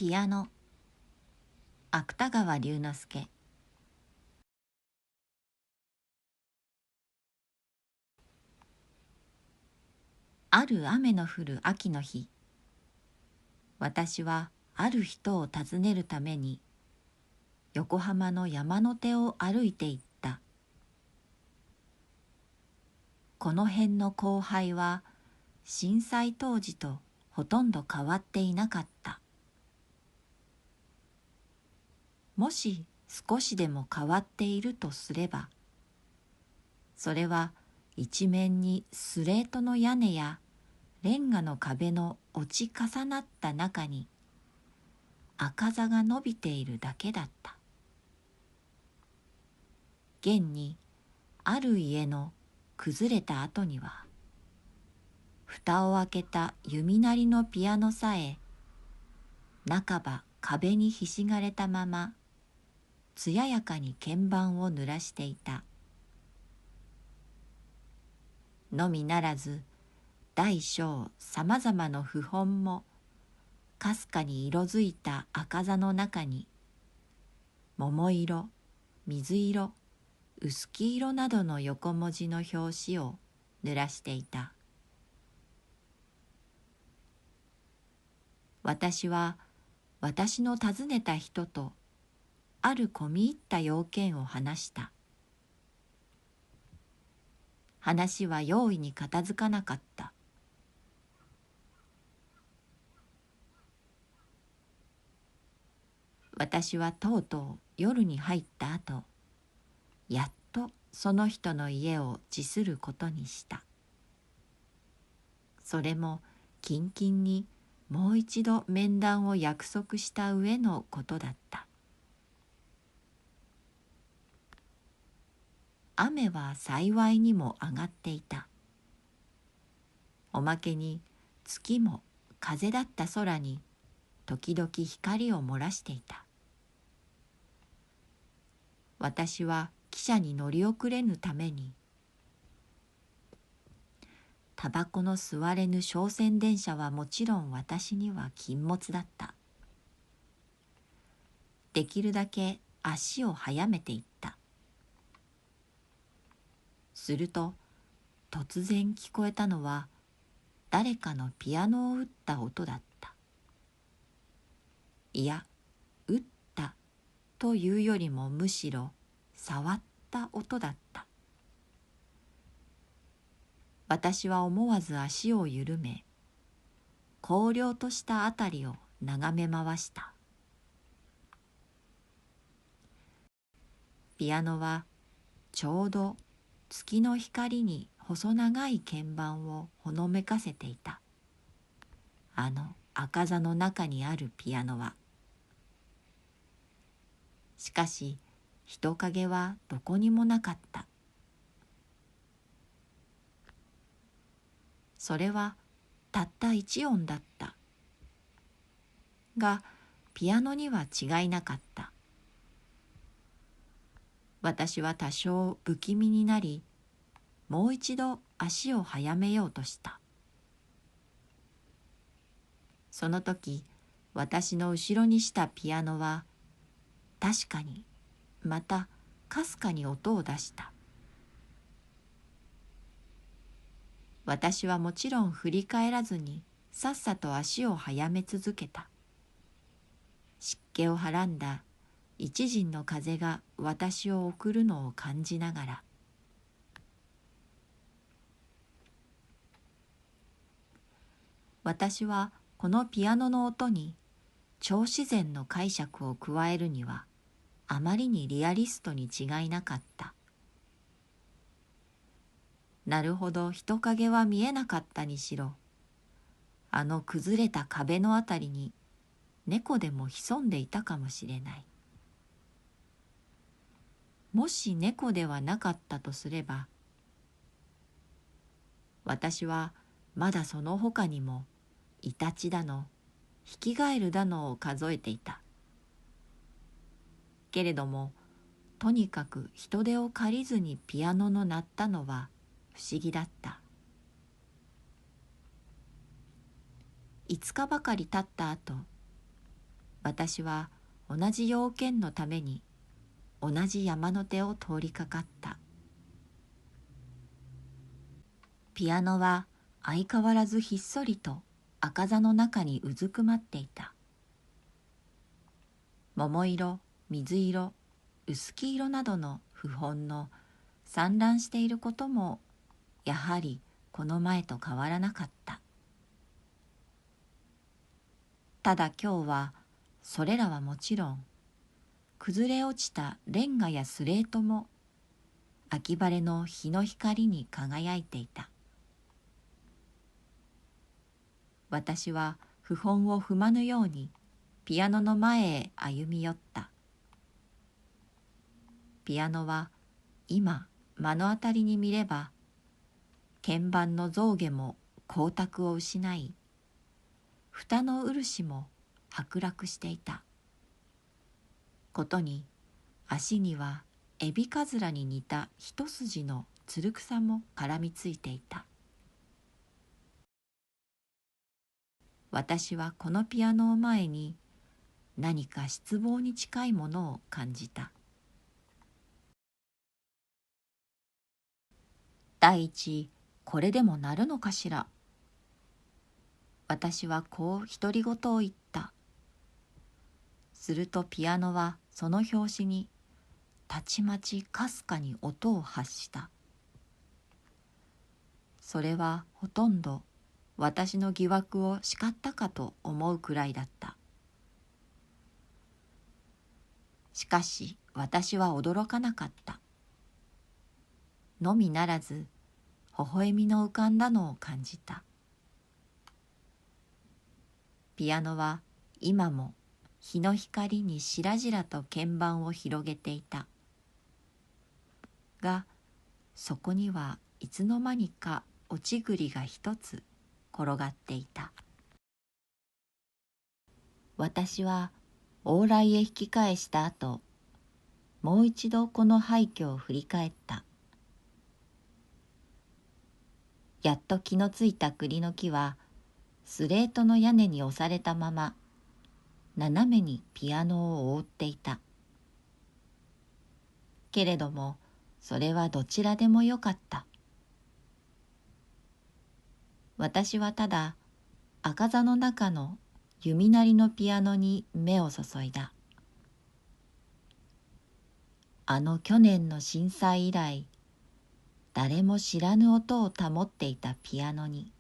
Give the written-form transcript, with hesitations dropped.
ピアノ、芥川龍之介。ある雨の降る秋の日、私はある人を訪ねるために横浜の山の手を歩いていった。この辺の荒廃は震災当時とほとんど変わっていなかった。もし少しでも変わっているとすれば、それは一面にスレートの屋根やレンガの壁の落ち重なった中に赤座が伸びているだけだった。現にある家の崩れた後には、蓋を開けた弓なりのピアノさえ半ば壁にひしがれたまま艶やかに鍵盤を濡らしていた。のみならず大小さまざまの譜本もかすかに色づいた赤座の中に桃色、水色、薄黄色などの横文字の表紙を濡らしていた。私は私の訪ねた人とある込み入った要件を話した。話は容易に片付かなかった。私はとうとう夜に入った後、やっとその人の家を辞することにした。それも近々にもう一度面談を約束した上のことだった。雨は幸いにも上がっていた。おまけに月も風だった空に時々光を漏らしていた。私は汽車に乗り遅れぬために、タバコの吸われぬ商船電車はもちろん私には禁物だった。できるだけ足を速めていった。すると突然聞こえたのは誰かのピアノを打った音だった。いや、打ったというよりもむしろ触った音だった。私は思わず足を緩め、荒涼としたあたりを眺め回した。ピアノはちょうど月の光に細長い鍵盤をほのめかせていた。あの赤座の中にあるピアノは。しかし人影はどこにもなかった。それはたった一音だった。がピアノには違いなかった。私は多少不気味になり、もう一度足を速めようとした。その時、私の後ろにしたピアノは確かにまたかすかに音を出した。私はもちろん振り返らずにさっさと足を速め続けた。湿気をはらんだ一陣の風が私を送るのを感じながら、私はこのピアノの音に超自然の解釈を加えるにはあまりにリアリストに違いなかった。なるほど人影は見えなかったにしろ、あの崩れた壁のあたりに猫でも潜んでいたかもしれない。もし猫ではなかったとすれば、私はまだその他にもイタチだのヒキガエルだのを数えていた。けれどもとにかく人手を借りずにピアノの鳴ったのは不思議だった。5日ばかり経った後、私は同じ用件のために同じ山の手を通りかかった。ピアノは相変わらずひっそりと赤座の中にうずくまっていた。桃色、水色、薄黄色などの符本の散乱していることもやはりこの前と変わらなかった。ただ今日はそれらはもちろん崩れ落ちたレンガやスレートも秋晴れの日の光に輝いていた。私は符本を踏まぬようにピアノの前へ歩み寄った。ピアノは今目の当たりに見れば鍵盤の象牙も光沢を失い、蓋の漆も剥落していたことに、足にはエビカズラに似た一筋のつる草も絡みついていた。私はこのピアノを前に何か失望に近いものを感じた。第一、これでもなるのかしら。私はこう独り言を言った。するとピアノはその拍子にたちまちかすかに音を発した。それはほとんど私の疑惑を叱ったかと思うくらいだった。しかし私は驚かなかった。のみならず微笑みの浮かんだのを感じた。ピアノは今も日の光にしらじらと鍵盤を広げていた。がそこにはいつの間にか落ち栗が一つ転がっていた。私は往来へ引き返した後、もう一度この廃墟を振り返った。やっと気のついた栗の木はスレートの屋根に押されたまま斜めにピアノを覆っていた。けれどもそれはどちらでもよかった。私はただ赤座の中の弓なりのピアノに目を注いだ。あの去年の震災以来誰も知らぬ音を保っていたピアノに